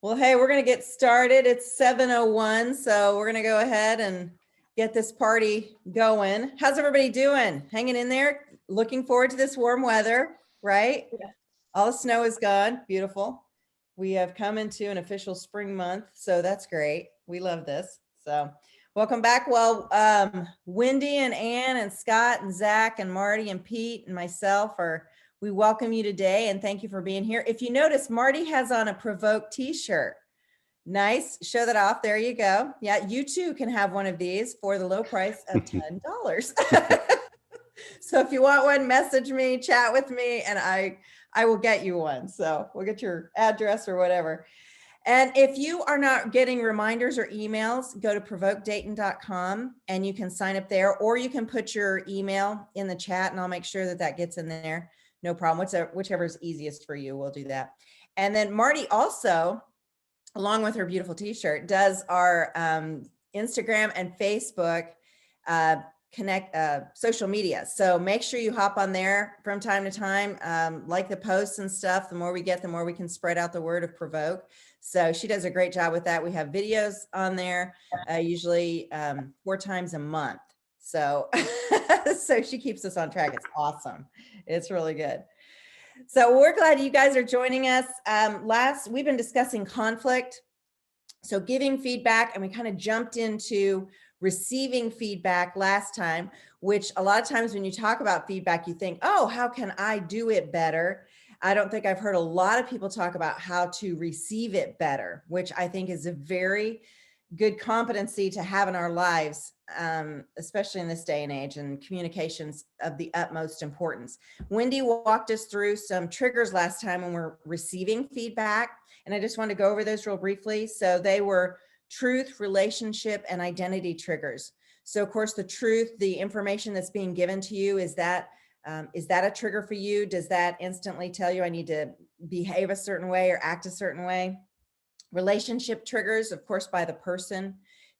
Well, hey, we're going to get started. It's 7:01, so we're going to go ahead and get this party going. How's everybody doing? Hanging in there? Looking forward to this warm weather, right? Yeah. All the snow is gone. Beautiful. We have come into an official spring month, so that's great. We love this. So welcome back. Well, Wendy and Ann and Scott and Zach and Marty and Pete and myself we welcome you today and thank you for being here. If you notice, Marty has on a Provoke t-shirt. Nice. Show that off. There you go. Yeah, you too can have one of these for the low price of $10. So if you want one, message me, chat with me, and I will get you one. So we'll get your address or whatever. And if you are not getting reminders or emails, go to provokedayton.com and you can sign up there, or you can put your email in the chat and I'll make sure that that gets in there. No problem. Whichever is easiest for you, we'll do that. And then Marty also, along with her beautiful t-shirt, does our Instagram and Facebook social media. So make sure you hop on there from time to time, like the posts and stuff. The more we get, the more we can spread out the word of Provoke. So she does a great job with that. We have videos on there, usually 4 times a month. So, so she keeps us on track. It's awesome. It's really good. So we're glad you guys are joining us. We've been discussing conflict. So giving feedback, and we kind of jumped into receiving feedback last time, which a lot of times when you talk about feedback, you think, oh, how can I do it better? I don't think I've heard a lot of people talk about how to receive it better, which I think is a very good competency to have in our lives, especially in this day and age, and communications of the utmost importance. Wendy walked us through some triggers last time when we're receiving feedback, and I just want to go over those real briefly. So they were truth, relationship, and identity triggers. So of course, the truth, the information that's being given to you, is that a trigger for you? Does that instantly tell you I need to behave a certain way or act a certain way? Relationship triggers, of course, by the person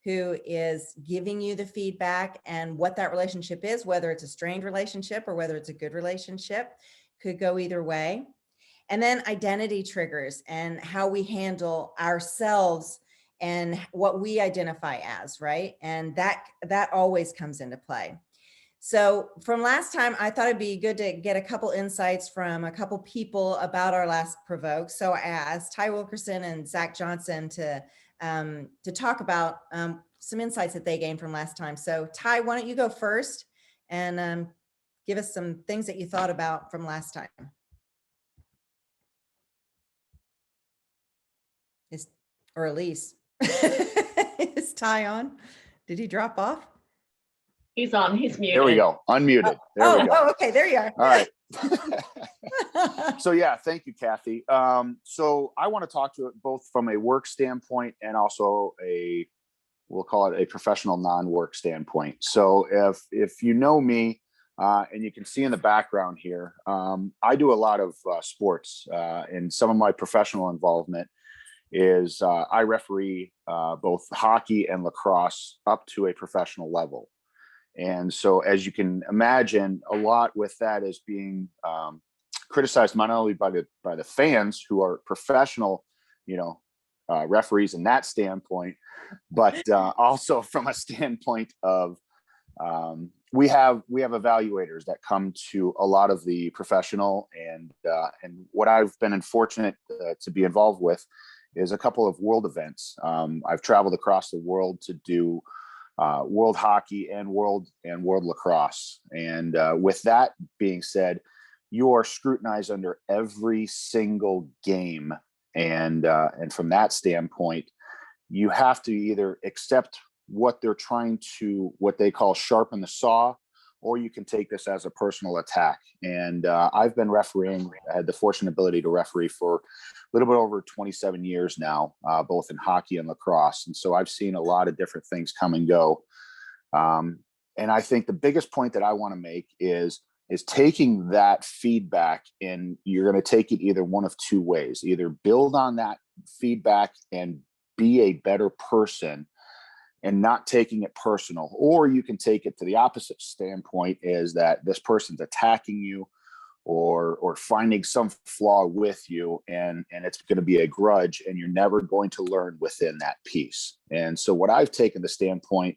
who is giving you the feedback and what that relationship is, whether it's a strained relationship or whether it's a good relationship, could go either way. And then identity triggers and how we handle ourselves and what we identify as, right? And that always comes into play. So from last time, I thought it'd be good to get a couple insights from a couple people about our last Provoke. So I asked Ty Wilkerson and Zach Johnson to talk about some insights that they gained from last time. So Ty, why don't you go first and give us some things that you thought about from last time. Or Elise, is Ty on? Did he drop off? He's on. He's muted. There we go. Unmuted. There we go. Oh, okay. There you are. All right. So yeah, thank you, Kathy. So I want to talk to it both from a work standpoint and also we'll call it a professional non-work standpoint. So if you know me, and you can see in the background here, I do a lot of sports, and some of my professional involvement is I referee both hockey and lacrosse up to a professional level. And so, as you can imagine, a lot with that is being criticized not only by the fans who are professional, referees in that standpoint, but also from a standpoint of we have evaluators that come to a lot of the professional and what I've been fortunate to be involved with is a couple of world events. I've traveled across the world to do world hockey and world lacrosse. And with that being said, you are scrutinized under every single game. And from that standpoint, you have to either accept what they call sharpen the saw, or you can take this as a personal attack. And I've been refereeing, I had the fortunate ability to referee for a little bit over 27 years now, both in hockey and lacrosse. And so I've seen a lot of different things come and go. And I think the biggest point that I want to make is taking that feedback, and you're going to take it either one of two ways: either build on that feedback and be a better person and not taking it personal, or you can take it to the opposite standpoint, is that this person's attacking you, or finding some flaw with you, and it's going to be a grudge, and you're never going to learn within that piece. And so what I've taken the standpoint,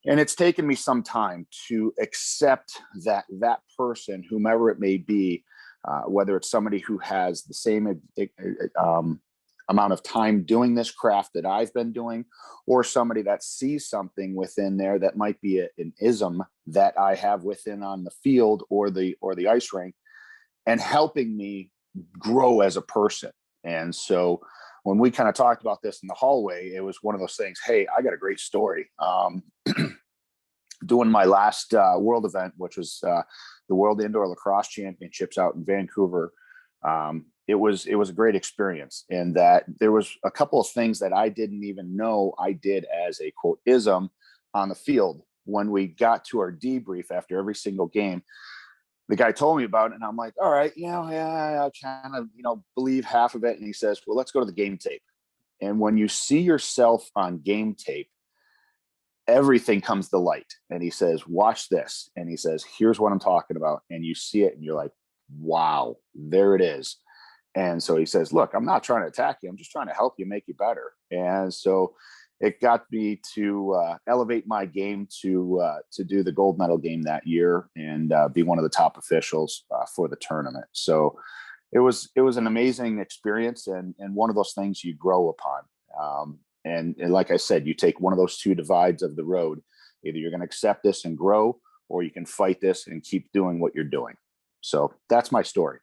and it's taken me some time to accept that person, whomever it may be, whether it's somebody who has the same amount of time doing this craft that I've been doing, or somebody that sees something within there that might be an ism that I have within on the field or the ice rink, and helping me grow as a person. And so when we kind of talked about this in the hallway, it was one of those things, hey, I got a great story. Doing my last world event, which was the World Indoor Lacrosse Championships out in Vancouver, it was a great experience, in that there was a couple of things that I didn't even know I did as a quote ism on the field. When we got to our debrief after every single game, the guy told me about it, and I'm like, all right, yeah, I kind of, believe half of it. And he says, well, let's go to the game tape. And when you see yourself on game tape, everything comes to light. And he says, watch this. And he says, here's what I'm talking about. And you see it and you're like, wow, there it is. And so he says, look, I'm not trying to attack you. I'm just trying to help you, make you better. And so it got me to elevate my game to do the gold medal game that year, and be one of the top officials for the tournament. So it was an amazing experience, and one of those things you grow upon. And like I said, you take one of those two divides of the road. Either you're going to accept this and grow, or you can fight this and keep doing what you're doing. So that's my story.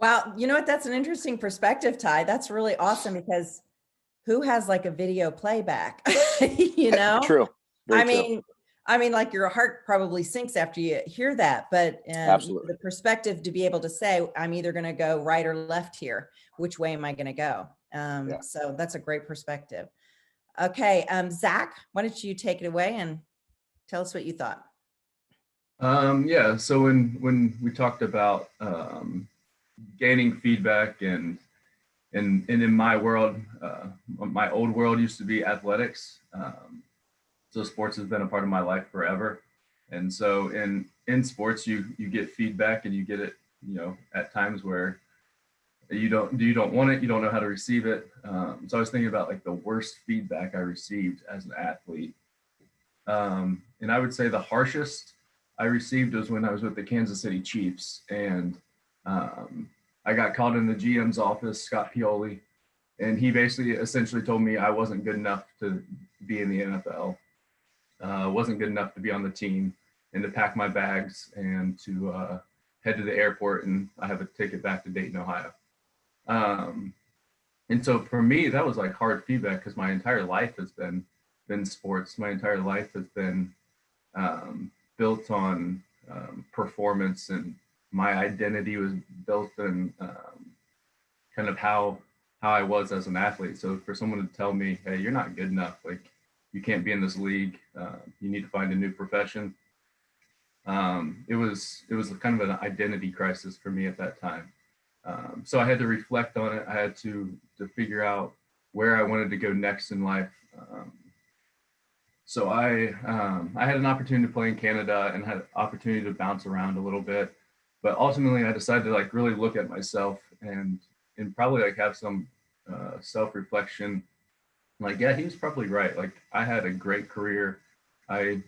Wow. You know what? That's an interesting perspective, Ty. That's really awesome, because who has like a video playback? True. Very true. I mean, like your heart probably sinks after you hear that, but Absolutely. the perspective to be able to say, I'm either going to go right or left here. Which way am I going to go? Yeah. So that's a great perspective. Okay. Zach, why don't you take it away and tell us what you thought? Yeah. So when we talked about gaining feedback, and in my world, my old world used to be athletics. So sports has been a part of my life forever. And so in sports, you get feedback, and you get it, at times where you don't want it, you don't know how to receive it. So I was thinking about like the worst feedback I received as an athlete. And I would say the harshest I received was when I was with the Kansas City Chiefs, and I got called in the GM's office, Scott Pioli, and he basically essentially told me I wasn't good enough to be in the NFL, wasn't good enough to be on the team, and to pack my bags and to head to the airport, and I have a ticket back to Dayton, Ohio. And so for me, that was like hard feedback, because my entire life has been sports. My entire life has been built on performance, and my identity was built in kind of how I was as an athlete. So for someone to tell me, hey, you're not good enough, like you can't be in this league, you need to find a new profession. It was kind of an identity crisis for me at that time. So I had to reflect on it. I had to figure out where I wanted to go next in life. So I had an opportunity to play in Canada, and had an opportunity to bounce around a little bit. But ultimately, I decided to like really look at myself, and probably like have some self-reflection. Like, yeah, he was probably right. Like, I had a great career. I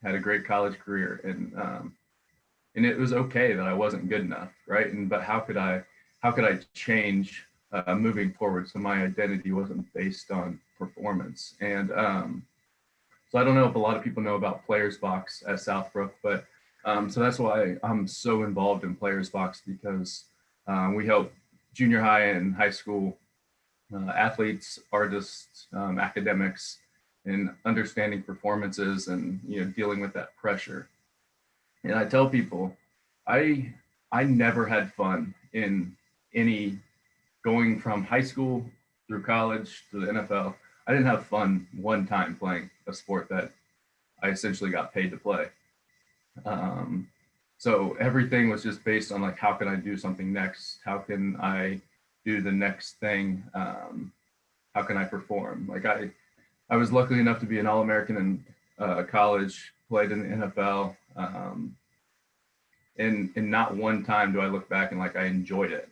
had a great college career, and it was okay that I wasn't good enough, right? But how could I change moving forward, so my identity wasn't based on performance? And so I don't know if a lot of people know about Players Box at Southbrook, but so that's why I'm so involved in Players Box, because we help junior high and high school athletes, artists, academics, in understanding performances, and dealing with that pressure. And I tell people, I never had fun in any, going from high school through college to the NFL. I didn't have fun one time playing a sport that I essentially got paid to play. So everything was just based on like, how can I do something next? How can I do the next thing? How can I perform? Like I was lucky enough to be an All-American in college, played in the NFL. and not one time do I look back and like I enjoyed it.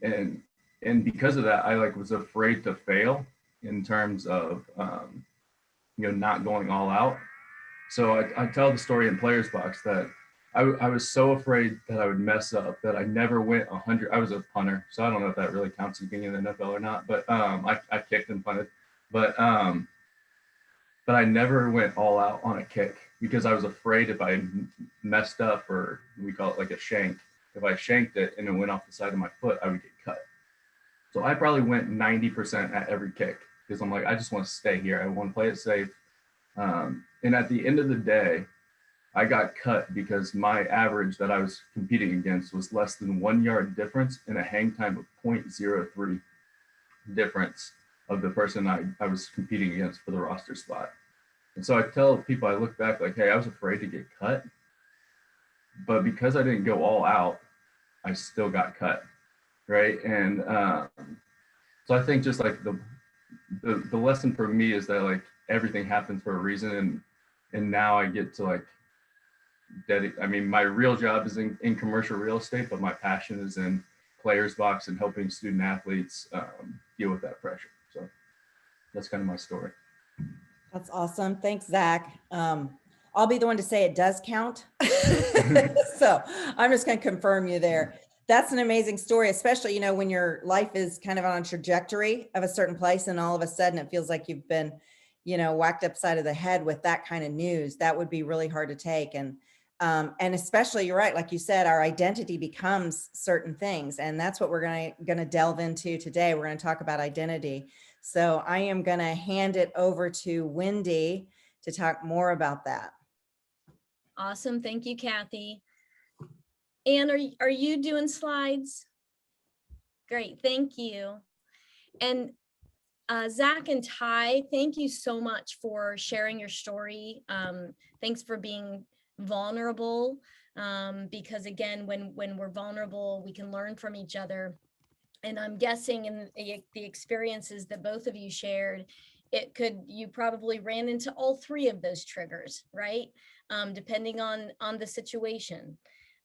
And because of that, I like was afraid to fail in terms of not going all out. So I tell the story in Players Box that I was so afraid that I would mess up that I never went 100. I was a punter, so I don't know if that really counts as being in the NFL or not. But I kicked and punted, but I never went all out on a kick because I was afraid if I messed up, or we call it like a shank, if I shanked it and it went off the side of my foot, I would get cut. So I probably went 90% at every kick because I'm like, I just want to stay here. I want to play it safe. And at the end of the day, I got cut because my average that I was competing against was less than 1 yard difference and a hang time of 0.03 difference of the person I was competing against for the roster spot. And so I tell people, I look back like, hey, I was afraid to get cut, but because I didn't go all out, I still got cut, right? And so I think just like the lesson for me is that like everything happens for a reason, and now I get to like I mean, my real job is in commercial real estate, but my passion is in Players Box and helping student athletes deal with that pressure. So that's kind of my story. That's awesome. Thanks, Zach. I'll be the one to say it does count. So I'm just going to confirm you there. That's an amazing story, especially, when your life is kind of on a trajectory of a certain place and all of a sudden it feels like you've been, whacked upside of the head with that kind of news. That would be really hard to take. And especially, you're right, like you said, our identity becomes certain things. And that's what we're going to delve into today. We're going to talk about identity. So I am going to hand it over to Wendy to talk more about that. Awesome. Thank you, Kathy. Anne, are you doing slides? Great. Thank you. And Zach and Ty, thank you so much for sharing your story. Thanks for being vulnerable, because again, when we're vulnerable, we can learn from each other. And I'm guessing in the experiences that both of you shared, you probably ran into all three of those triggers, right? Depending on the situation.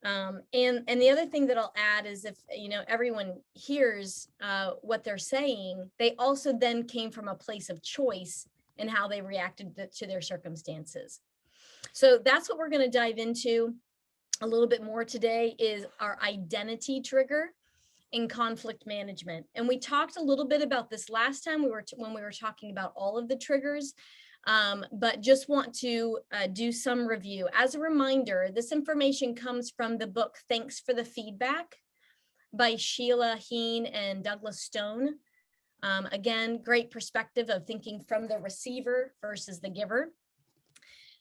And the other thing that I'll add is if, everyone hears what they're saying, they also then came from a place of choice in how they reacted to their circumstances. So that's what we're going to dive into a little bit more today, is our identity trigger in conflict management. And we talked a little bit about this last time when we were talking about all of the triggers, but just want to do some review. As a reminder, this information comes from the book Thanks for the Feedback by Sheila Heen and Douglas Stone. Again, great perspective of thinking from the receiver versus the giver.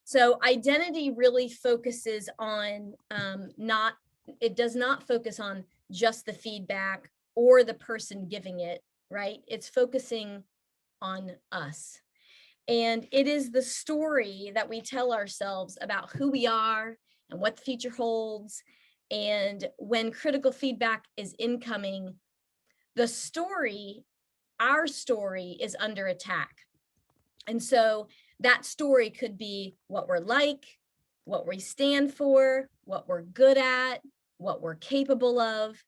So identity really focuses on it does not focus on just the feedback or the person giving it, right? It's focusing on us. And it is the story that we tell ourselves about who we are and what the future holds. And when critical feedback is incoming, our story is under attack. And so that story could be what we're like, what we stand for, what we're good at, what we're capable of.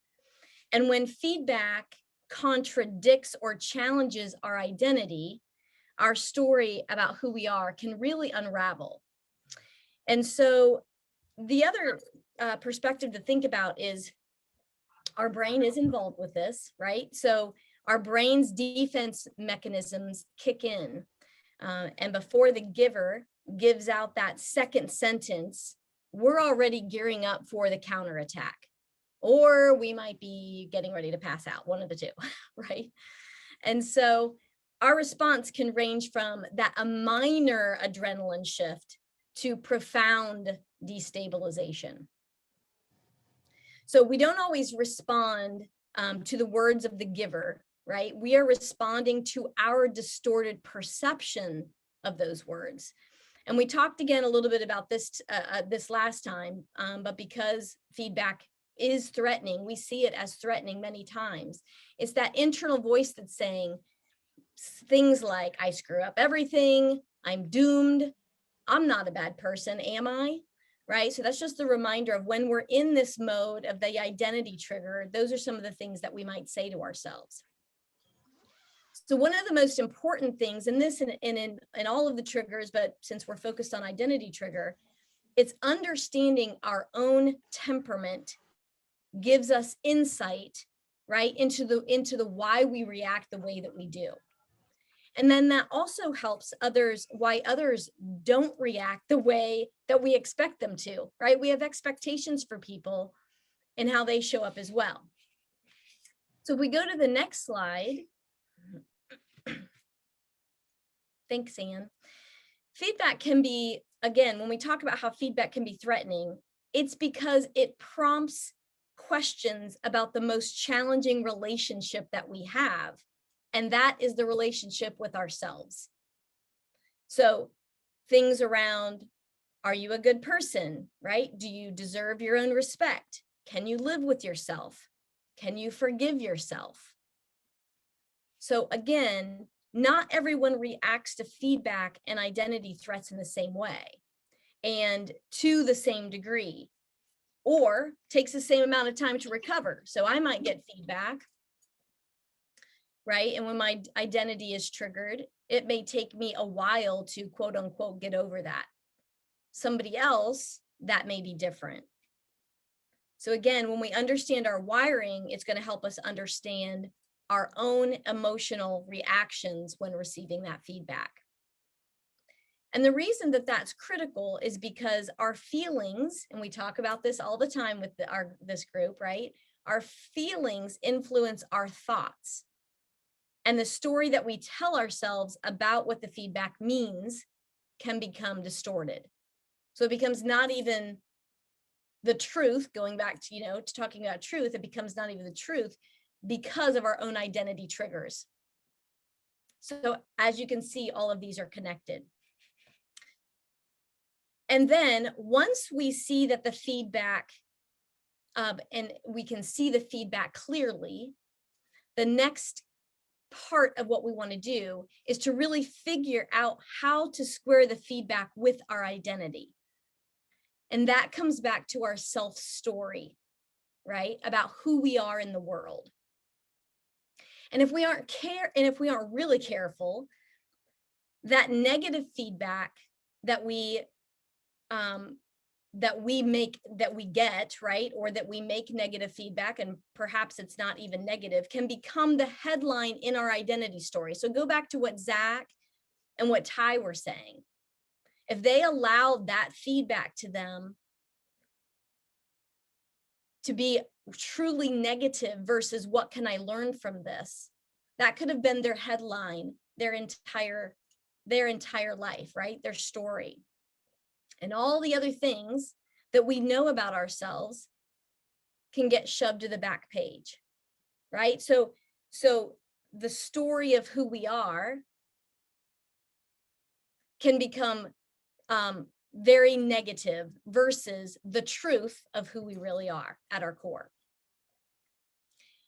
And when feedback contradicts or challenges our identity, our story about who we are can really unravel. And so the other perspective to think about is our brain is involved with this, right? So our brain's defense mechanisms kick in. And before the giver gives out that second sentence, we're already gearing up for the counterattack, or we might be getting ready to pass out, one of the two, right? And so our response can range from a minor adrenaline shift to profound destabilization. So we don't always respond to the words of the giver, right? We are responding to our distorted perception of those words. And we talked again a little bit about this last time, but because feedback is threatening, we see it as threatening many times. It's that internal voice that's saying things like, I screw up everything, I'm doomed, I'm not a bad person, am I? right? So that's just a reminder of when we're in this mode of the identity trigger, those are some of the things that we might say to ourselves. So one of the most important things in this and in all of the triggers, but since we're focused on identity trigger, it's understanding our own temperament gives us insight, right, into the why we react the way that we do. And then that also helps others, why others don't react the way that we expect them to, right? We have expectations for people and how they show up as well. So if we go to the next slide. Thanks, Anne. Feedback can be, again, when we talk about how feedback can be threatening, it's because it prompts questions about the most challenging relationship that we have. And that is the relationship with ourselves. So things around, are you a good person, right? Do you deserve your own respect? Can you live with yourself? Can you forgive yourself? So again, not everyone reacts to feedback and identity threats in the same way and to the same degree, or takes the same amount of time to recover. So I might get feedback, right? And when my identity is triggered, it may take me a while to quote unquote get over that. Somebody else, that may be different. So again, when we understand our wiring, it's going to help us understand our own emotional reactions when receiving that feedback. And the reason that that's critical is because our feelings, and we talk about this all the time with this group, right? Our feelings influence our thoughts. And the story that we tell ourselves about what the feedback means can become distorted. So it becomes not even the truth, going back to, to talking about truth, it becomes not even the truth because of our own identity triggers. So as you can see, all of these are connected. And then once we see that the feedback, and we can see the feedback clearly, the next part of what we want to do is to really figure out how to square the feedback with our identity. And that comes back to our self-story, right? About who we are in the world. And if we aren't really careful, that negative feedback that we get, right? Or that we make negative feedback, and perhaps it's not even negative, can become the headline in our identity story. So go back to what Zach and what Ty were saying. If they allowed that feedback to them to be truly negative versus what can I learn from this, that could have been their headline, their entire life, right? Their story. And all the other things that we know about ourselves can get shoved to the back page, right? So the story of who we are can become very negative versus the truth of who we really are at our core.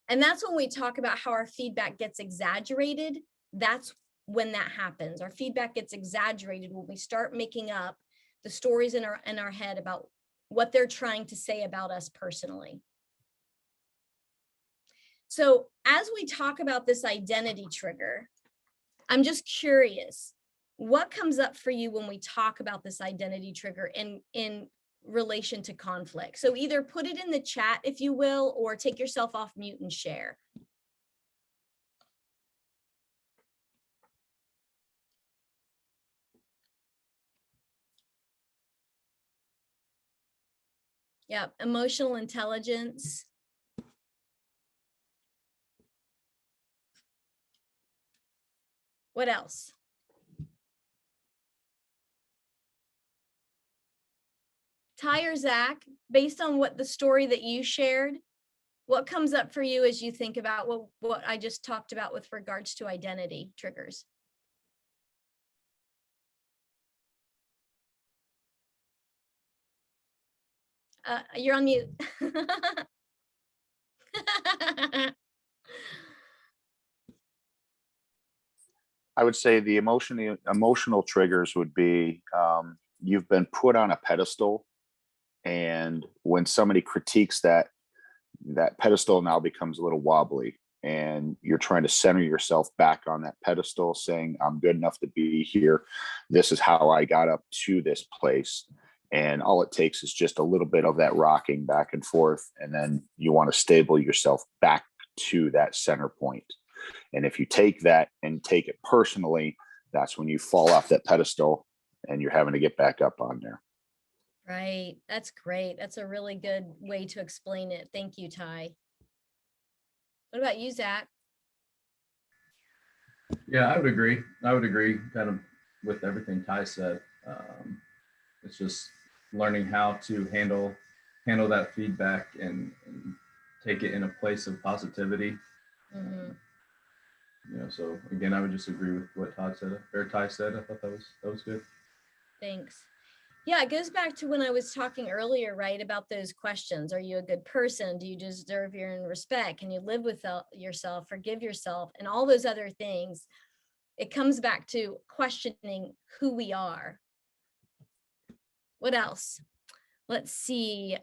And that's when we talk about how our feedback gets exaggerated. That's when that happens. Our feedback gets exaggerated when we start making up the stories in our head about what they're trying to say about us personally. So as we talk about this identity trigger, I'm just curious, what comes up for you when we talk about this identity trigger in relation to conflict? So either put it in the chat, if you will, or take yourself off mute and share. Yeah, emotional intelligence. What else? Ty or Zach, based on what the story that you shared, what comes up for you as you think about what I just talked about with regards to identity triggers? You're on mute. I would say the emotional triggers would be you've been put on a pedestal And when somebody critiques that, that pedestal now becomes a little wobbly, and you're trying to center yourself back on that pedestal, saying, I'm good enough to be here. This is how I got up to this place. And all it takes is just a little bit of that rocking back and forth. And then you want to stable yourself back to that center point. And if you take that and take it personally, that's when you fall off that pedestal and you're having to get back up on there. Right. That's great. That's a really good way to explain it. Thank you, Ty. What about you, Zach? Yeah, I would agree. I would agree kind of with everything Ty said. It's just learning how to handle that feedback and take it in a place of positivity. Mhm. So again, I would just agree with what Ty said. I thought that was good. Thanks. Yeah, it goes back to when I was talking earlier, right, about those questions. Are you a good person? Do you deserve your own respect? Can you live with yourself, forgive yourself, and all those other things? It comes back to questioning who we are. What else? Let's see.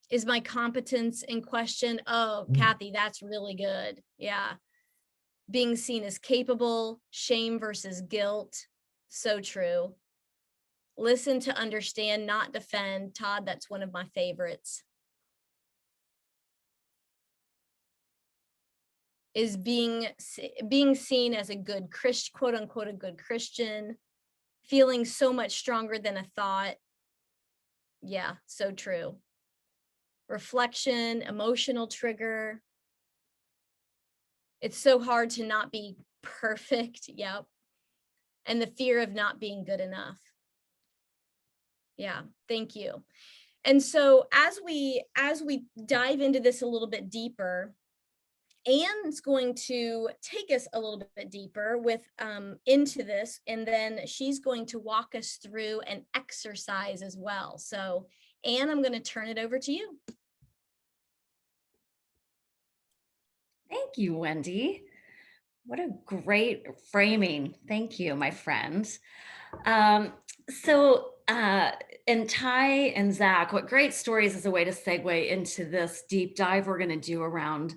Is my competence in question? Oh, Kathy, that's really good. Yeah. Being seen as capable, shame versus guilt. So true. Listen to understand, not defend. Todd, that's one of my favorites. Is being seen as a good Christian, quote unquote, a good Christian, feeling so much stronger than a thought. Yeah, so true. Reflection, emotional trigger. It's so hard to not be perfect. Yep. And the fear of not being good enough. Yeah, thank you. And so as we dive into this a little bit deeper, Anne's going to take us a little bit deeper with into this, and then she's going to walk us through an exercise as well. So Anne, I'm going to turn it over to you. Thank you, Wendy. What a great framing. Thank you, my friend. And Ty and Zach, what great stories is a way to segue into this deep dive we're going to do around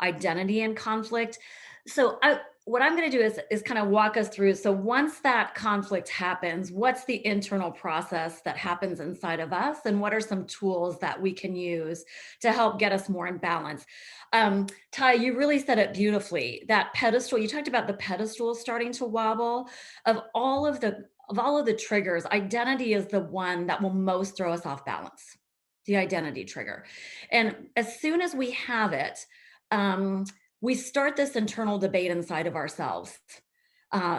identity and conflict. So what I'm going to do is kind of walk us through. So once that conflict happens, what's the internal process that happens inside of us? And what are some tools that we can use to help get us more in balance? Ty, you really said it beautifully. That pedestal, you talked about the pedestal starting to wobble. Of all of the triggers, identity is the one that will most throw us off balance, the identity trigger. And as soon as we have it, we start this internal debate inside of ourselves.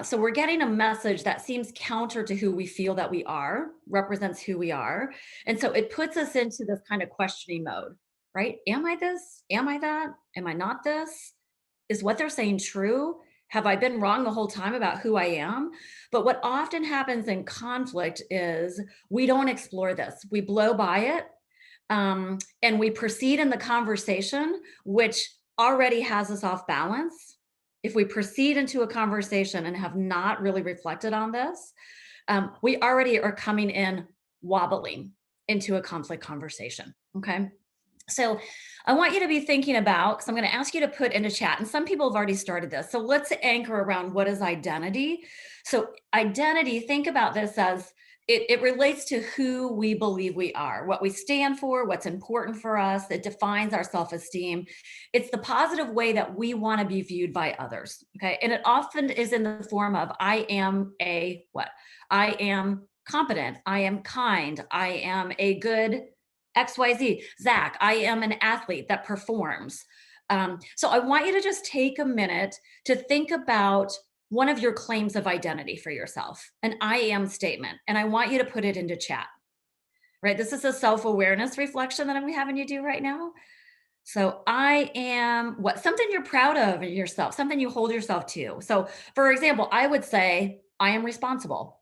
So we're getting a message that seems counter to who we feel that we are, represents who we are. And so it puts us into this kind of questioning mode, right? Am I this? Am I that? Am I not this? Is what they're saying true? Have I been wrong the whole time about who I am? But what often happens in conflict is we don't explore this. We blow by it, and we proceed in the conversation, which already has us off balance. If we proceed into a conversation and have not really reflected on this, we already are coming in wobbling into a conflict conversation, okay? So I want you to be thinking about, because I'm going to ask you to put into chat, and some people have already started this. So let's anchor around what is identity. So identity, think about this as it relates to who we believe we are, what we stand for, what's important for us. It defines our self-esteem. It's the positive way that we want to be viewed by others. Okay. And it often is in the form of I am a what? I am competent. I am kind. I am a good XYZ. Zach, I am an athlete that performs. So I want you to just take a minute to think about one of your claims of identity for yourself, an I am statement, and I want you to put it into chat, right? This is a self-awareness reflection that I'm having you do right now. So I am what? Something you're proud of yourself, something you hold yourself to. So for example, I would say, I am responsible.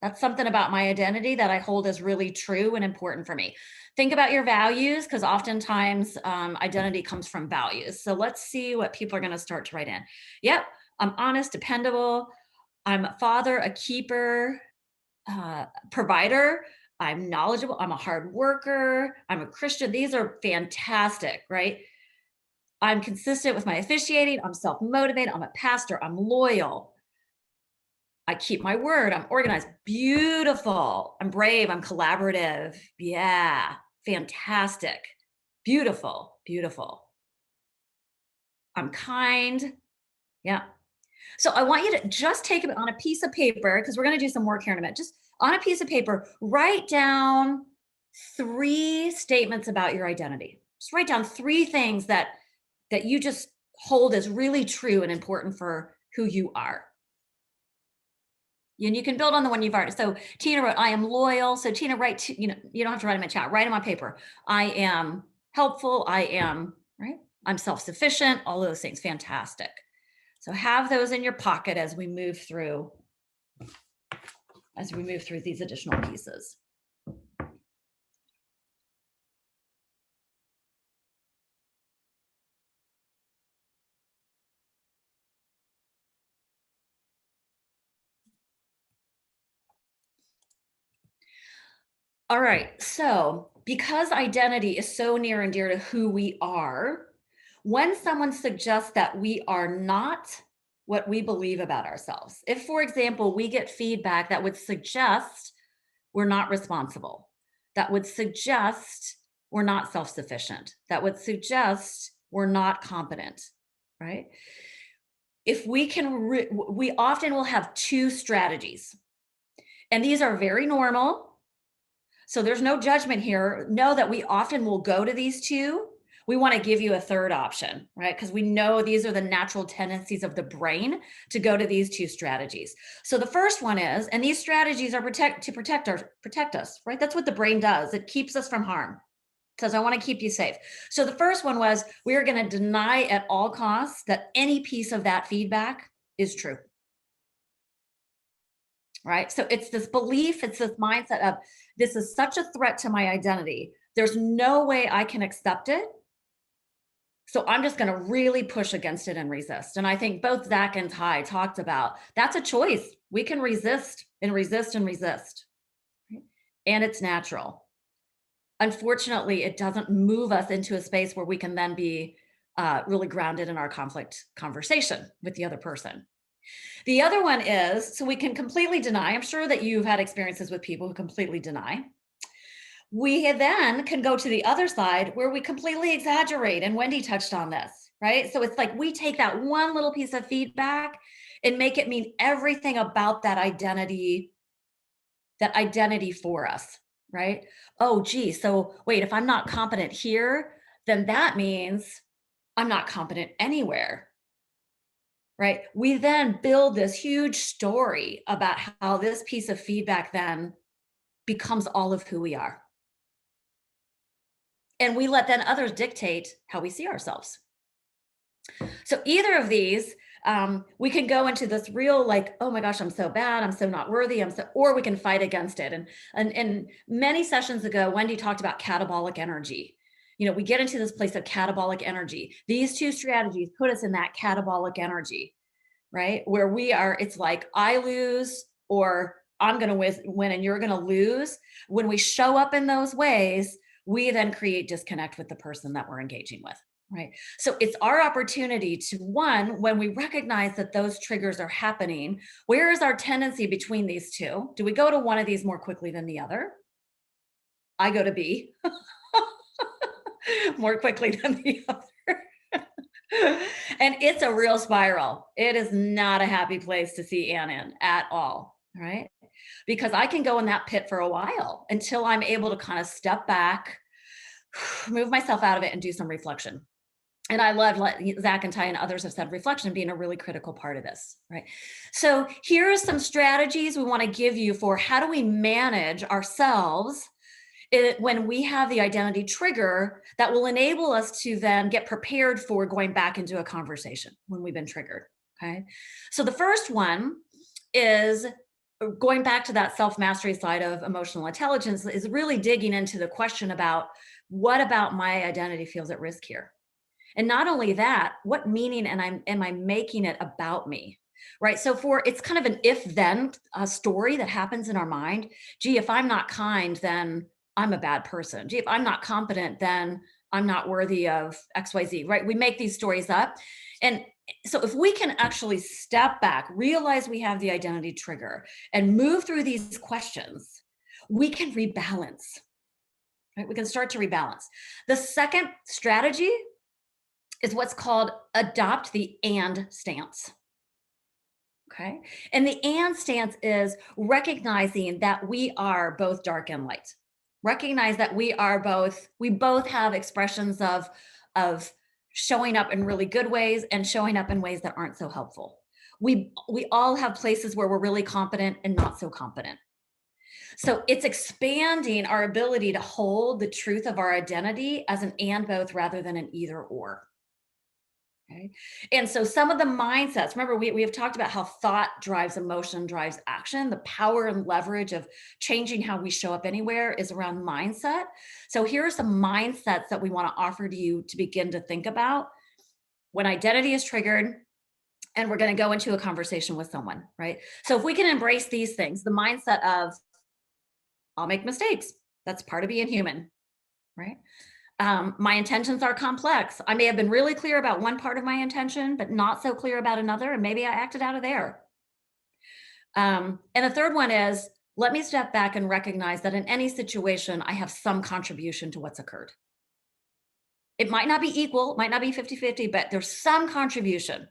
That's something about my identity that I hold as really true and important for me. Think about your values, because oftentimes identity comes from values. So let's see what people are going to start to write in. Yep, I'm honest, dependable. I'm a father, a keeper. provider, I'm knowledgeable, I'm a hard worker, I'm a Christian. These are fantastic, right? I'm consistent with my officiating, I'm self-motivated, I'm a pastor, I'm loyal, I keep my word, I'm organized, beautiful, I'm brave, I'm collaborative. Yeah, fantastic, beautiful, beautiful. I'm kind. Yeah. So I want you to just take it on a piece of paper, because we're going to do some work here in a minute. Just on a piece of paper, write down 3 statements about your identity. Just write down 3 things that you just hold as really true and important for who you are. And you can build on the one you've already. So Tina wrote, I am loyal. So Tina, write, you don't have to write them in chat, write them on paper. I am helpful. I am, right? I'm self-sufficient, all those things. Fantastic. So have those in your pocket as we move through these additional pieces. All right, so because identity is so near and dear to who we are, when someone suggests that we are not what we believe about ourselves, if, for example, we get feedback that would suggest we're not responsible, that would suggest we're not self-sufficient, that would suggest we're not competent, right? If we can, we often will have 2 strategies, and these are very normal. So there's no judgment here. Know that we often will go to these 2. We want to give you a 3rd option, right? Because we know these are the natural tendencies of the brain to go to these 2 strategies. So the first one is, and these strategies are to protect us, right? That's what the brain does. It keeps us from harm. It says, I want to keep you safe. So the first one was, we are going to deny at all costs that any piece of that feedback is true. Right? So it's this belief, it's this mindset of, this is such a threat to my identity. There's no way I can accept it. So I'm just going to really push against it and resist. And I think both Zach and Ty talked about, that's a choice. We can resist and resist and resist. Right? And it's natural. Unfortunately, it doesn't move us into a space where we can then be really grounded in our conflict conversation with the other person. The other one is, so we can completely deny. I'm sure that you've had experiences with people who completely deny. We then can go to the other side where we completely exaggerate. And Wendy touched on this, right? So it's like we take that one little piece of feedback and make it mean everything about that identity for us, right? Oh, gee, so wait, if I'm not competent here, then that means I'm not competent anywhere. Right? We then build this huge story about how this piece of feedback then becomes all of who we are. And we let then others dictate how we see ourselves. So either of these, we can go into this real like, oh my gosh, I'm so bad, I'm so not worthy, or we can fight against it. And many sessions ago, Wendy talked about catabolic energy. We get into this place of catabolic energy. These 2 strategies put us in that catabolic energy, right? Where we are, it's like, I lose, or I'm going to win and you're going to lose. When we show up in those ways, we then create disconnect with the person that we're engaging with, right? So it's our opportunity to, one, when we recognize that those triggers are happening, where is our tendency between these 2? Do we go to one of these more quickly than the other? I go to B more quickly than the other. And it's a real spiral. It is not a happy place to see Ann in at all, right? Because I can go in that pit for a while until I'm able to kind of step back, move myself out of it, and do some reflection. And I love, Zach and Ty and others have said, reflection being a really critical part of this, right? So here are some strategies we want to give you for how do we manage ourselves when we have the identity trigger that will enable us to then get prepared for going back into a conversation when we've been triggered, okay? So the first one is going back to that self-mastery side of emotional intelligence, is really digging into the question about, what about my identity feels at risk here? And not only that, what meaning am I making it about me? right? So it's kind of an if-then story that happens in our mind. Gee, if I'm not kind, then I'm a bad person. Gee, if I'm not competent, then I'm not worthy of XYZ, right? We make these stories up. And so if we can actually step back, realize we have the identity trigger, and move through these questions, we can rebalance, right? We can start to rebalance. The second strategy is what's called adopt the and stance. Okay. And the and stance is recognizing that we are both dark and light. Recognize that we both have expressions of showing up in really good ways and showing up in ways that aren't so helpful. We all have places where we're really competent and not so competent. So it's expanding our ability to hold the truth of our identity as an and both rather than an either or. Okay. And so some of the mindsets, remember, we have talked about how thought drives emotion, drives action. The power and leverage of changing how we show up anywhere is around mindset. So here are some mindsets that we want to offer to you to begin to think about when identity is triggered and we're going to go into a conversation with someone, right? So if we can embrace these things, the mindset of, I'll make mistakes. That's part of being human, right? My intentions are complex. I may have been really clear about one part of my intention, but not so clear about another, and maybe I acted out of there. And the third one is, let me step back and recognize that in any situation, I have some contribution to what's occurred. It might not be equal, it might not be 50-50, but there's some contribution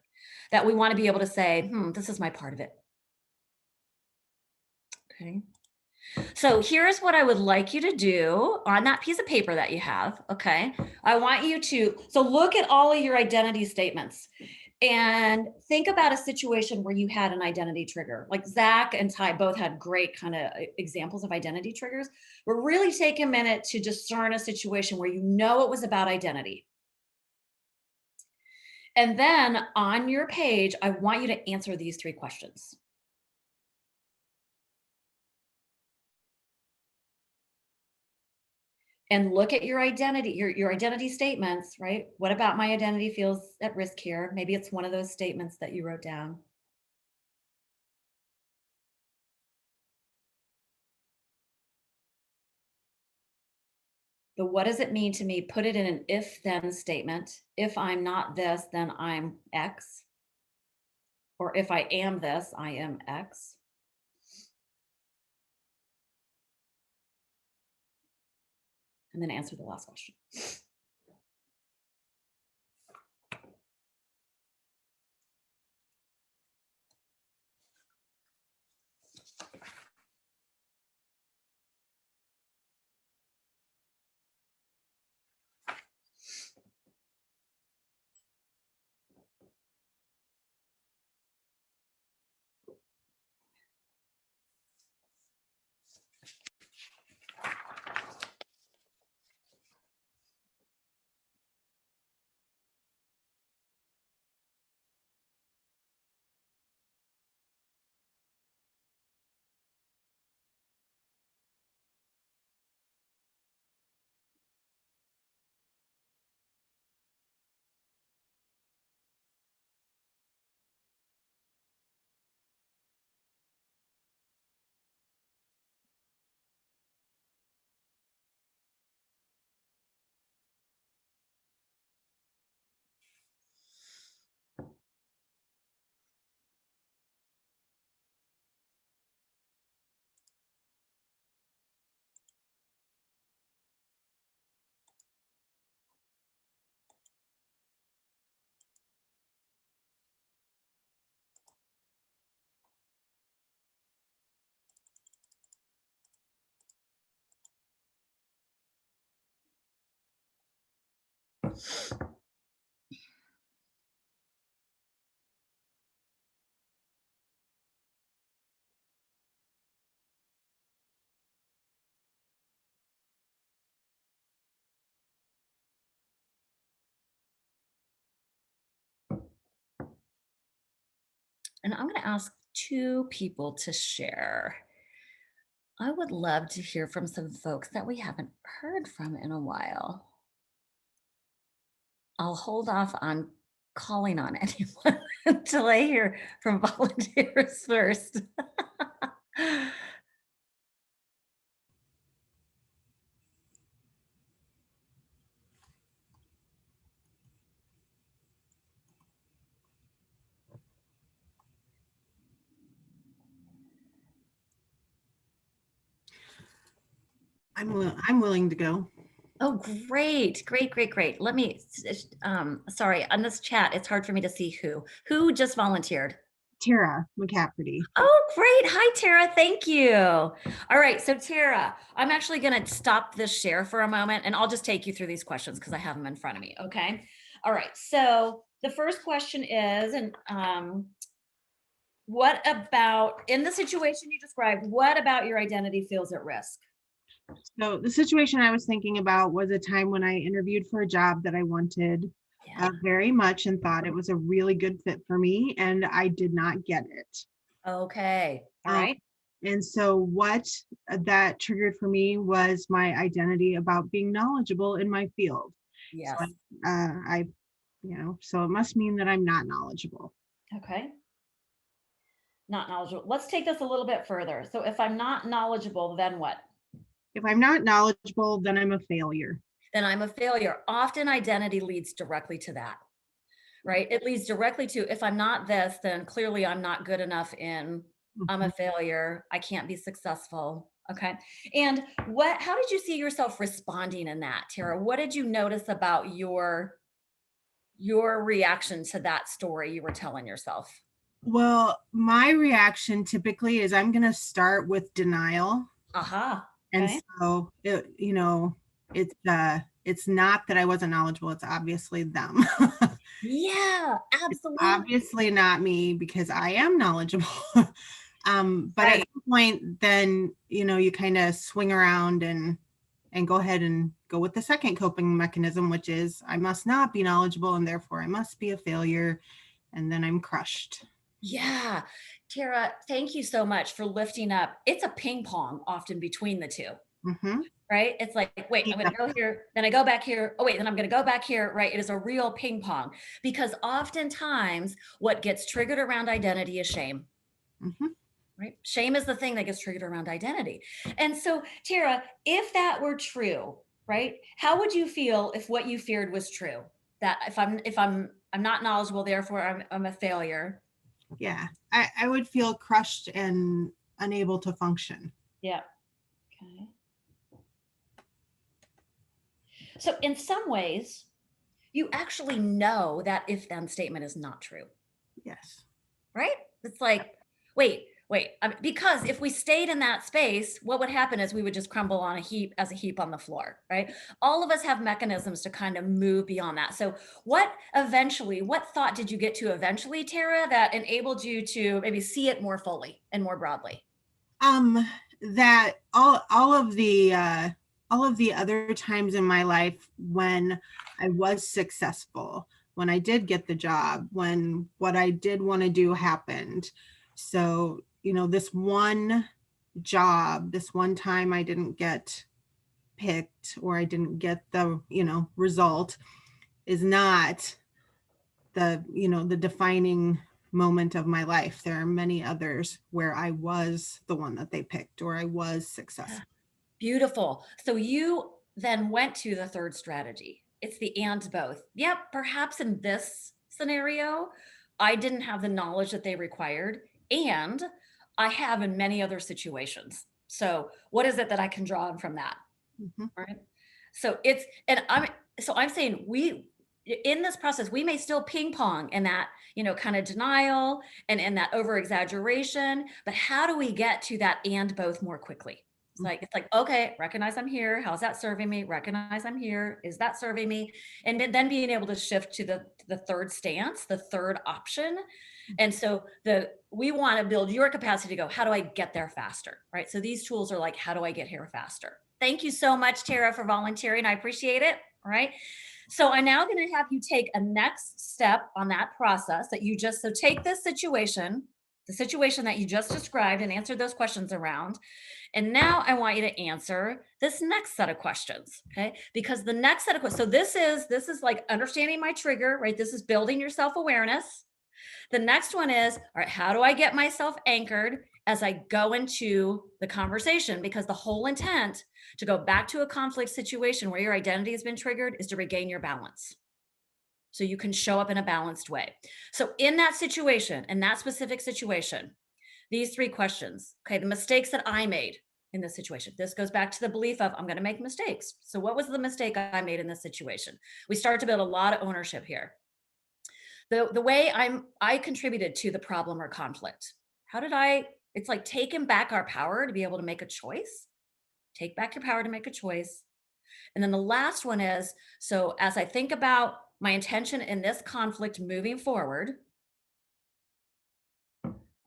that we want to be able to say, this is my part of it. Okay. So here's what I would like you to do on that piece of paper that you have, okay? I want you to, so look at all of your identity statements and think about a situation where you had an identity trigger. Like Zach and Ty both had great kind of examples of identity triggers, but really take a minute to discern a situation where you know it was about identity. And then on your page, I want you to answer these 3 questions. And look at your identity, your identity statements, right? What about my identity feels at risk here? Maybe it's one of those statements that you wrote down. But what does it mean to me? Put it in an if-then statement. If I'm not this, then I'm X. Or if I am this, I am X. And then answer the last question. And I'm going to ask 2 people to share. I would love to hear from some folks that we haven't heard from in a while. I'll hold off on calling on anyone until I hear from volunteers first. I'm willing to go. Oh, great, great, great, great. Let me, sorry, on this chat, it's hard for me to see who just volunteered. Tara McCafferty. Oh, great. Hi, Tara. Thank you. All right. So Tara, I'm actually going to stop this share for a moment and I'll just take you through these questions because I have them in front of me. Okay. All right. So the first question is, what about, in the situation you described, what about your identity feels at risk? So the situation I was thinking about was a time when I interviewed for a job that I wanted Yeah. very much and thought it was a really good fit for me, and I did not get it. Okay. All Um, right. And so what that triggered for me was my identity about being knowledgeable in my field. Yes. So so it must mean that I'm not knowledgeable. Okay. Not knowledgeable. Let's take this a little bit further. So if I'm not knowledgeable, then what? If I'm not knowledgeable, then I'm a failure. Then I'm a failure. Often identity leads directly to that, right? It leads directly to, if I'm not this, then clearly I'm not good enough in, I'm a failure, I can't be successful. Okay. And how did you see yourself responding in that, Tara? What did you notice about your reaction to that story you were telling yourself? Well, my reaction typically is I'm going to start with denial. Aha. And Okay. so, it's not that I wasn't knowledgeable. It's obviously them. Yeah, It's absolutely. obviously not me because I am knowledgeable. But Right. at some point, then, you kind of swing around and go ahead and go with the second coping mechanism, which is I must not be knowledgeable and therefore I must be a failure. And then I'm crushed. Yeah. Tara, thank you so much for lifting up. It's a ping pong often between the two, Mm-hmm. right? It's like, wait, I'm going to go here, then I go back here. Oh, wait, then I'm going to go back here, right? It is a real ping pong because oftentimes what gets triggered around identity is shame. Mm-hmm. Right? Shame is the thing that gets triggered around identity. And so, Tara, if that were true, right? How would you feel if what you feared was true? That if I'm not knowledgeable, therefore I'm a failure. Yeah, I would feel crushed and unable to function. Yeah. Okay. So in some ways, you actually know that if then statement is not true. Yes. Right? It's like, wait. Because if we stayed in that space, what would happen is we would just crumble on a heap on the floor, right? All of us have mechanisms to kind of move beyond that. So what thought did you get to eventually, Tara, that enabled you to maybe see it more fully and more broadly? That all of the other times in my life when I was successful, when I did get the job, when what I did want to do happened. So, this one job, this one time I didn't get picked or I didn't get the, result is not the defining moment of my life. There are many others where I was the one that they picked or I was successful. Beautiful. So you then went to the third strategy. It's the and both. Yep, perhaps in this scenario, I didn't have the knowledge that they required, and I have in many other situations. So what is it that I can draw on from that? Mm-hmm. Right. So I'm saying in this process, we may still ping pong in that, kind of denial and in that over exaggeration, but how do we get to that and both more quickly? It's like, okay, recognize I'm here. How's that serving me? Recognize I'm here. Is that serving me? And then being able to shift to the third stance, the third option. And so we want to build your capacity to go, how do I get there faster? Right. So these tools are like, how do I get here faster? Thank you so much, Tara, for volunteering. I appreciate it. All right. So I'm now going to have you take a next step on that process so take this situation the situation that you just described and answered those questions around. And now I want you to answer this next set of questions, okay? Because the next set of questions, so this is like understanding my trigger, right? This is building your self-awareness. The next one is, all right, how do I get myself anchored as I go into the conversation? Because the whole intent to go back to a conflict situation where your identity has been triggered is to regain your balance, so you can show up in a balanced way. So in that situation, in that specific situation, these 3 questions, okay, the mistakes that I made in this situation. This goes back to the belief of I'm going to make mistakes. So what was the mistake I made in this situation? We start to build a lot of ownership here. The way I contributed to the problem or conflict. How did it's like taking back our power to be able to make a choice. Take back your power to make a choice. And then the last one is, so as I think about my intention in this conflict moving forward,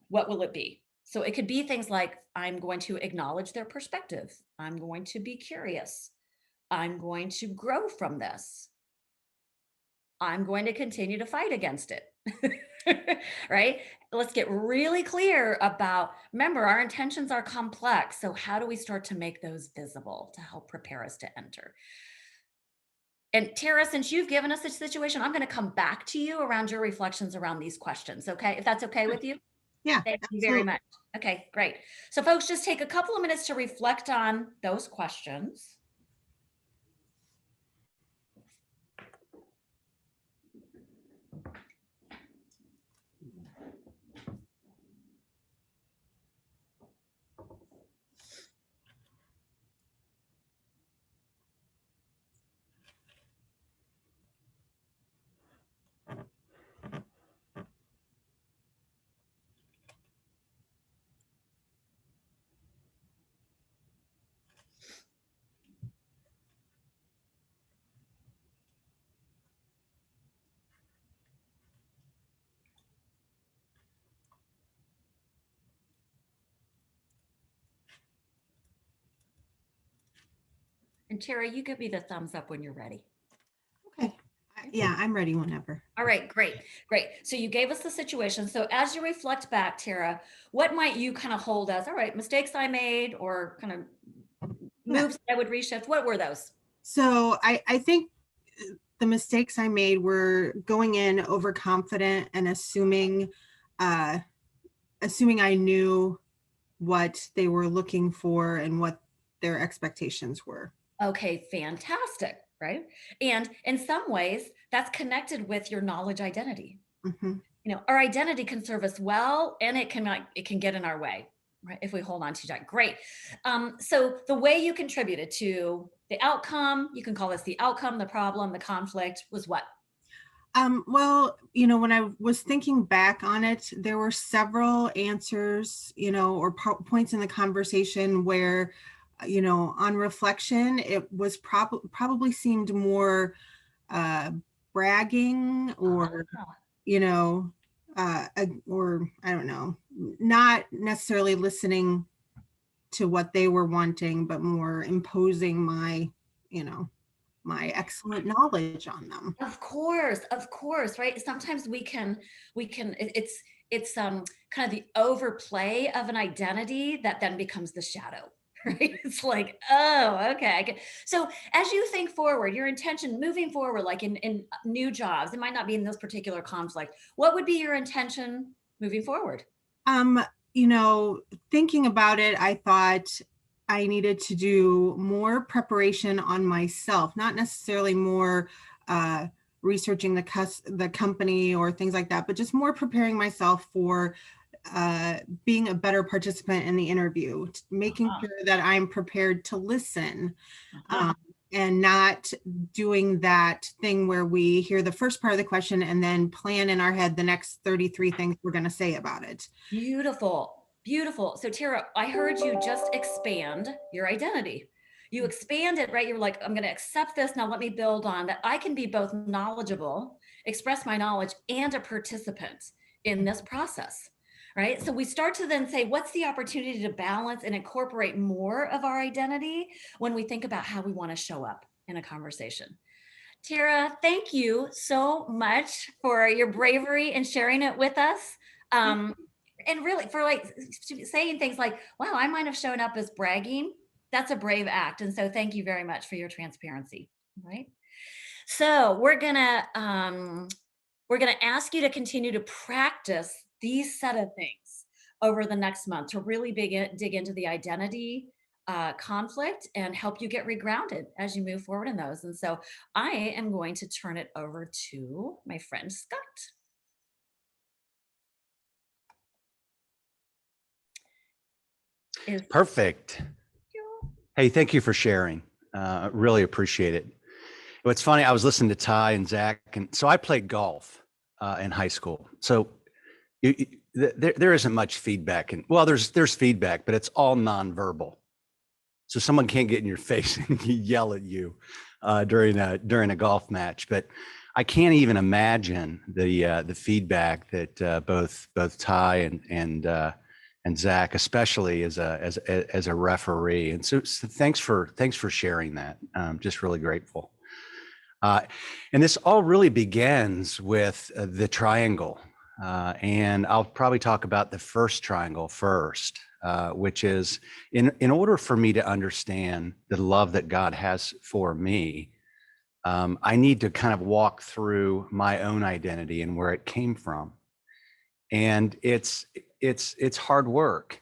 what will it be? So it could be things like, I'm going to acknowledge their perspective. I'm going to be curious. I'm going to grow from this. I'm going to continue to fight against it. Right? Let's get really clear about, remember, our intentions are complex. So how do we start to make those visible to help prepare us to enter? And Tara, since you've given us a situation, I'm going to come back to you around your reflections around these questions. Okay. If that's okay with you. Yeah, Thank you absolutely. very much. Okay, great. So folks, just take a couple of minutes to reflect on those questions. And Tara, you give me the thumbs up when you're ready. Okay. Yeah, I'm ready whenever. All right, great, great. So you gave us the situation. So as you reflect back, Tara, what might you kind of hold as, all right, mistakes I made or kind of moves I would reshift? What were those? So I think the mistakes I made were going in overconfident and assuming I knew what they were looking for and what their expectations were. Okay, fantastic, right? And in some ways, that's connected with your knowledge identity. Mm-hmm. You know, our identity can serve us well, and it can get in our way, right? If we hold on to that. Great. So the way you contributed to the outcome, you can call this the outcome, the problem, the conflict, was what? Well, when I was thinking back on it, there were several answers, or points in the conversation where, on reflection, it was probably seemed more bragging or, or I don't know, not necessarily listening to what they were wanting, but more imposing my excellent knowledge on them. Of course, right? Sometimes it's kind of the overplay of an identity that then becomes the shadow, right? It's like, oh, okay. So as you think forward, your intention moving forward, like in new jobs, it might not be in this particular conflict. What would be your intention moving forward? Thinking about it, I thought I needed to do more preparation on myself, not necessarily more researching the company or things like that, but just more preparing myself for being a better participant in the interview, making sure that I'm prepared to listen, and not doing that thing where we hear the first part of the question and then plan in our head the next 33 things we're going to say about it. Beautiful, beautiful. So Tara, I heard you just expand your identity. You expand it, right? You're like, I'm going to accept this. Now let me build on that. I can be both knowledgeable, express my knowledge, and a participant in this process, right? So we start to then say, what's the opportunity to balance and incorporate more of our identity when we think about how we want to show up in a conversation? Tara, thank you so much for your bravery and sharing it with us. And really for like saying things like, wow, I might have shown up as bragging. That's a brave act. And so thank you very much for your transparency. Right. So we're gonna ask you to continue to practice these set of things over the next month to really dig into the identity conflict and help you get regrounded as you move forward in those. And so I am going to turn it over to my friend Scott. Perfect. Hey, thank you for sharing. Really appreciate it. What's funny, I was listening to Ty and Zach, and so I played golf in high school. So there isn't much feedback, and well, there's feedback, but it's all nonverbal. So someone can't get in your face and yell at you during a golf match. But I can't even imagine the feedback that both Ty and Zach, especially as a referee. And so thanks for sharing that. Just really grateful. And this all really begins with the triangle. And I'll probably talk about the first triangle first, which is in order for me to understand the love that God has for me, I need to kind of walk through my own identity and where it came from. And it's hard work.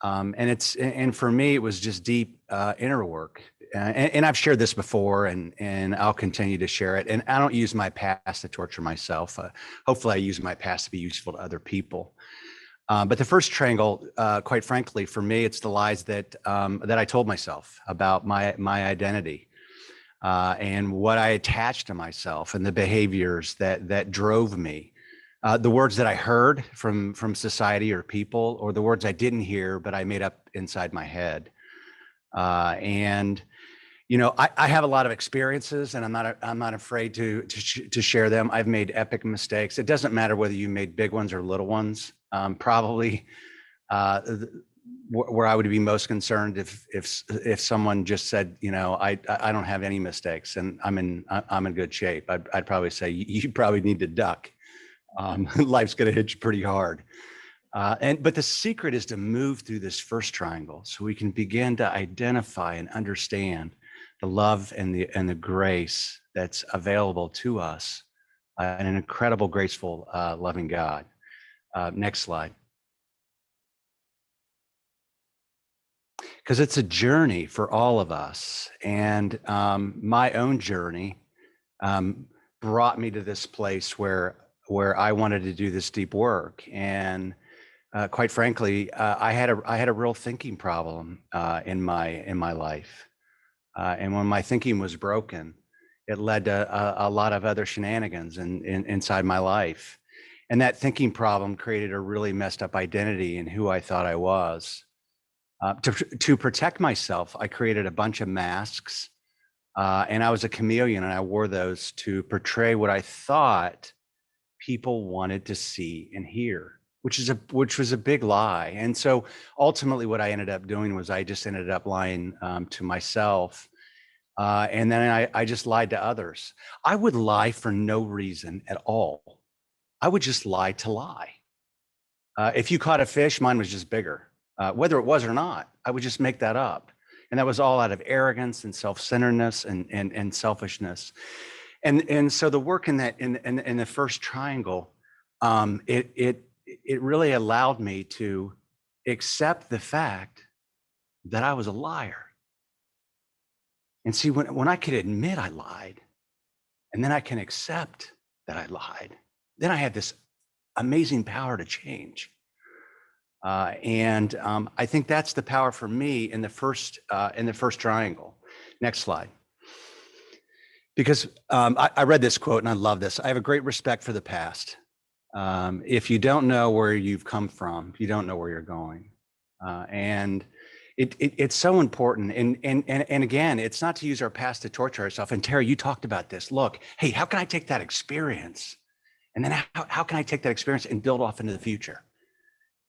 And for me, it was just deep inner work. And I've shared this before, and I'll continue to share it. And I don't use my past to torture myself. Hopefully, I use my past to be useful to other people. But the first triangle, quite frankly, for me, it's the lies that I told myself about my identity and what I attached to myself, and the behaviors that drove me. The words that I heard from society or people, or the words I didn't hear but I made up inside my head. And you know, I have a lot of experiences, and I'm not afraid to share them. I've made epic mistakes. It doesn't matter whether you made big ones or little ones. Probably where I would be most concerned if someone just said, you know, I don't have any mistakes and I'm in good shape. I'd probably say you probably need to duck. Life's going to hit you pretty hard. But the secret is to move through this first triangle so we can begin to identify and understand the love and the grace that's available to us, and an incredible, graceful, loving God. Next slide. Because it's a journey for all of us. And my own journey brought me to this place where I wanted to do this deep work. And quite frankly, I had a real thinking problem in my life. And when my thinking was broken, it led to a lot of other shenanigans inside my life. And that thinking problem created a really messed up identity in who I thought I was. To protect myself, I created a bunch of masks, and I was a chameleon, and I wore those to portray what I thought people wanted to see and hear, which was a big lie. And so ultimately what I ended up doing was I just ended up lying to myself. And then I just lied to others. I would lie for no reason at all. I would just lie to lie. If you caught a fish, mine was just bigger. Whether it was or not, I would just make that up. And that was all out of arrogance and self-centeredness and selfishness. And so the work in the first triangle, it really allowed me to accept the fact that I was a liar. And see, when I could admit I lied, and then I can accept that I lied, then I had this amazing power to change. And I think that's the power for me in the first triangle. Next slide. Because I read this quote and I love this. I have a great respect for the past. If you don't know where you've come from, you don't know where you're going. And it's so important. And again, it's not to use our past to torture ourselves. And Terry, you talked about this. Look, hey, how can I take that experience? And then how can I take that experience and build off into the future?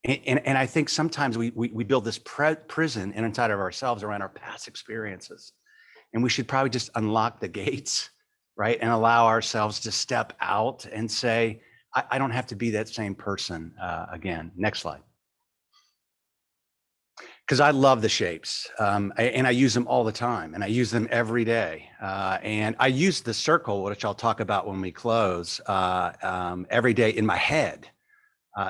And I think sometimes we build this prison inside of ourselves around our past experiences. And we should probably just unlock the gates, right? And allow ourselves to step out and say, I don't have to be that same person again. Next slide. Because I love the shapes, and I use them all the time, and I use them every day. And I use the circle, which I'll talk about when we close, every day in my head.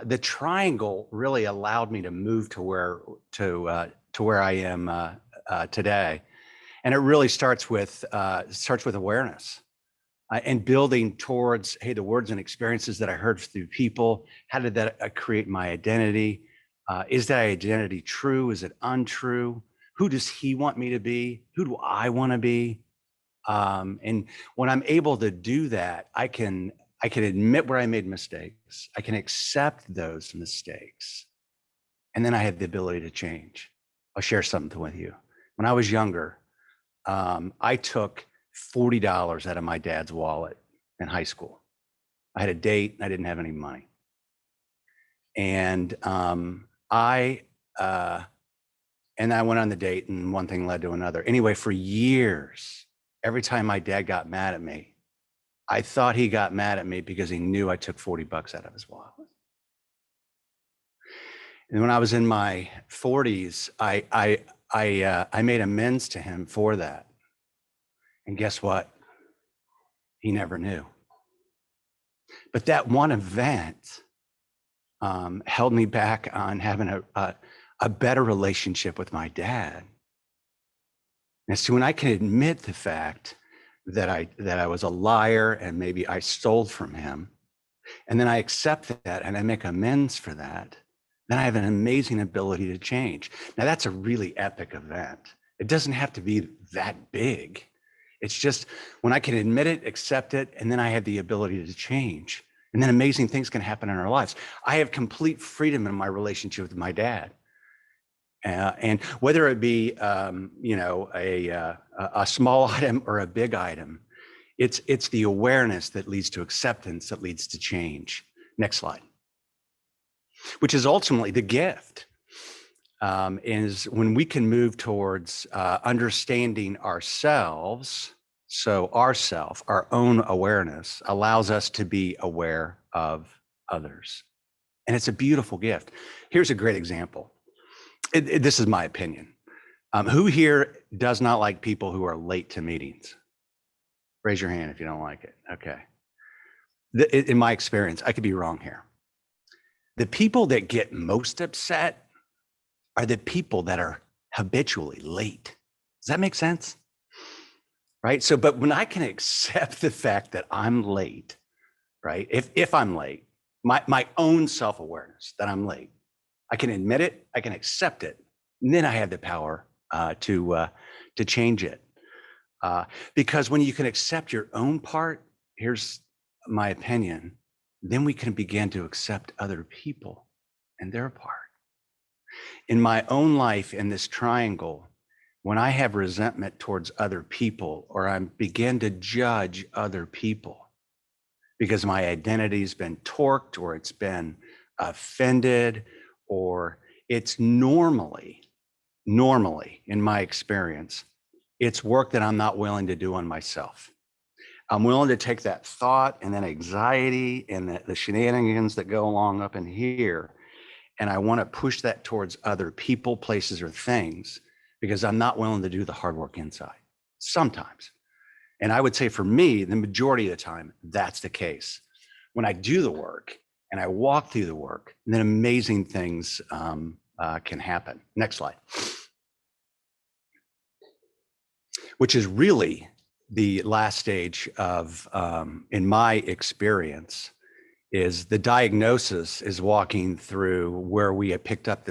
The triangle really allowed me to move to where I am today, and it really starts with awareness and building towards, hey, the words and experiences that I heard through people. How did that create my identity? Is that identity true? Is it untrue? Who does he want me to be? Who do I want to be? And when I'm able to do that, I can admit where I made mistakes. I can accept those mistakes. And then I have the ability to change. I'll share something with you. When I was younger, I took $40 out of my dad's wallet in high school. I had a date and I didn't have any money. And I went on the date, and one thing led to another. Anyway, for years, every time my dad got mad at me, I thought he got mad at me because he knew I took $40 out of his wallet. And when I was in my 40s, I made amends to him for that. And guess what? He never knew. But that one event held me back on having a better relationship with my dad. And so when I can admit the fact that I was a liar and maybe I stole from him, and then I accept that and I make amends for that, then I have an amazing ability to change. Now that's a really epic event. It doesn't have to be that big. It's just when I can admit it, accept it, and then I have the ability to change. And then amazing things can happen in our lives. I have complete freedom in my relationship with my dad. And whether it be, a small item or a big item, it's the awareness that leads to acceptance, that leads to change. Next slide. Which is ultimately the gift, is when we can move towards understanding ourselves. So our own awareness allows us to be aware of others. And it's a beautiful gift. Here's a great example. This is my opinion. Who here does not like people who are late to meetings? Raise your hand if you don't like it. Okay. In my experience, I could be wrong here. The people that get most upset are the people that are habitually late. Does that make sense? Right? So, but when I can accept the fact that I'm late, right? If I'm late, my own self-awareness that I'm late, I can admit it, I can accept it, and then I have the power to change it. Because when you can accept your own part, here's my opinion, then we can begin to accept other people and their part. In my own life, in this triangle, when I have resentment towards other people, or I begin to judge other people because my identity's been torqued, or it's been offended, or it's normally, in my experience, it's work that I'm not willing to do on myself. I'm willing to take that thought and then anxiety and the shenanigans that go along up in here, and I want to push that towards other people, places, or things, because I'm not willing to do the hard work inside sometimes. And I would say for me, the majority of the time, that's the case. When I do the work and I walk through the work, then amazing things can happen. Next slide. Which is really the last stage of, in my experience, is the diagnosis is walking through where we have picked up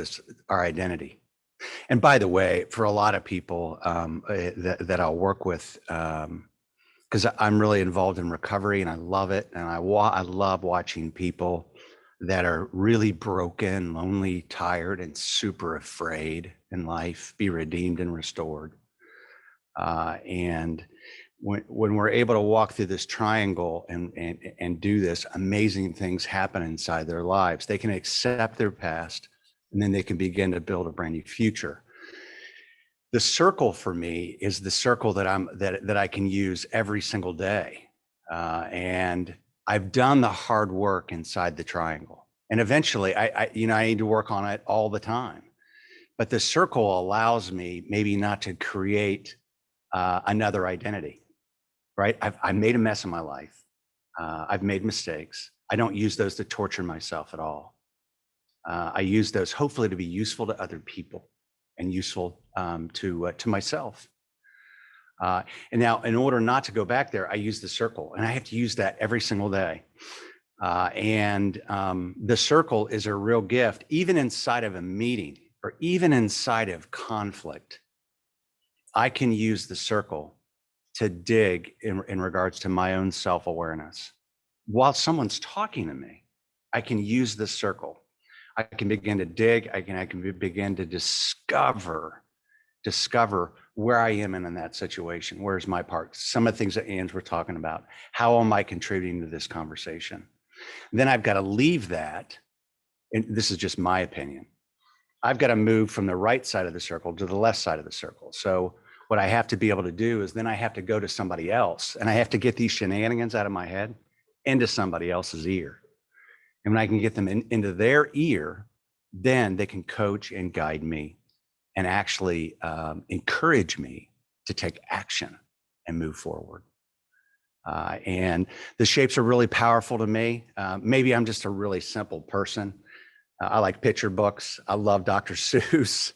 our identity. And by the way, for a lot of people that I'll work with, because I'm really involved in recovery and I love it. And I love watching people that are really broken, lonely, tired, and super afraid in life be redeemed and restored. And when we're able to walk through this triangle and do this, amazing things happen inside their lives. They can accept their past, and then they can begin to build a brand new future. The circle for me is the circle that I can use every single day. And I've done the hard work inside the triangle. And eventually I need to work on it all the time. But the circle allows me maybe not to create another identity, right? I made a mess of my life. I've made mistakes. I don't use those to torture myself at all. I use those hopefully to be useful to other people and useful to myself. And now, in order not to go back there, I use the circle, and I have to use that every single day. And the circle is a real gift, even inside of a meeting or even inside of conflict. I can use the circle to dig in regards to my own self-awareness. While someone's talking to me, I can use the circle. I can begin to dig. I can begin to discover where I am in that situation. Where's my part? Some of the things that Anne's were talking about. How am I contributing to this conversation? Then I've got to leave that, and this is just my opinion. I've got to move from the right side of the circle to the left side of the circle. So what I have to be able to do is then I have to go to somebody else, and I have to get these shenanigans out of my head into somebody else's ear. And when I can get them into their ear, then they can coach and guide me and actually encourage me to take action and move forward. And the shapes are really powerful to me. Maybe I'm just a really simple person. I like picture books. I love Dr. Seuss.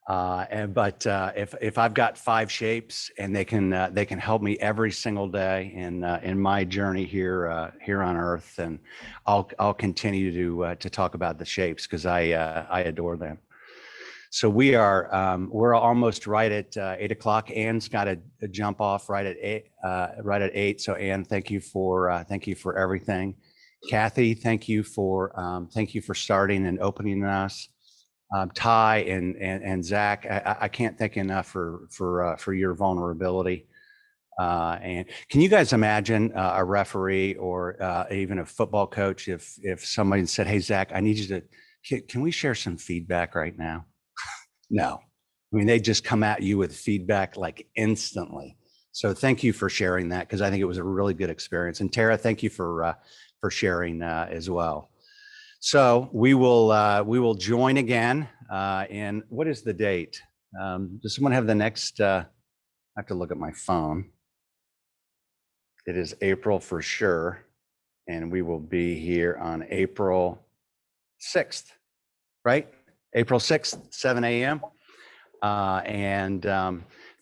But if I've got 5 shapes and they can help me every single day in my journey here on Earth, and I'll continue to talk about the shapes because I adore them. So we're almost right at 8 o'clock. Anne's got to jump off right at 8. So Anne, thank you for everything. Kathy, thank you for starting and opening us. Ty and Zach, I can't thank you enough for your vulnerability. And can you guys imagine a referee or even a football coach if somebody said, "Hey Zach, I need you to can we share some feedback right now?" No, I mean, they just come at you with feedback like instantly. So thank you for sharing that, because I think it was a really good experience. And Tara, thank you for sharing as well. So we will join again. And what is the date? Does someone have the next? I have to look at my phone. It is April for sure, and we will be here on April 6th, right? April 6th, 7 a.m. And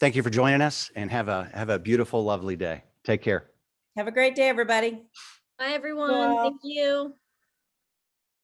thank you for joining us, and have a beautiful, lovely day. Take care. Have a great day, everybody. Bye, everyone. Well- Thank you.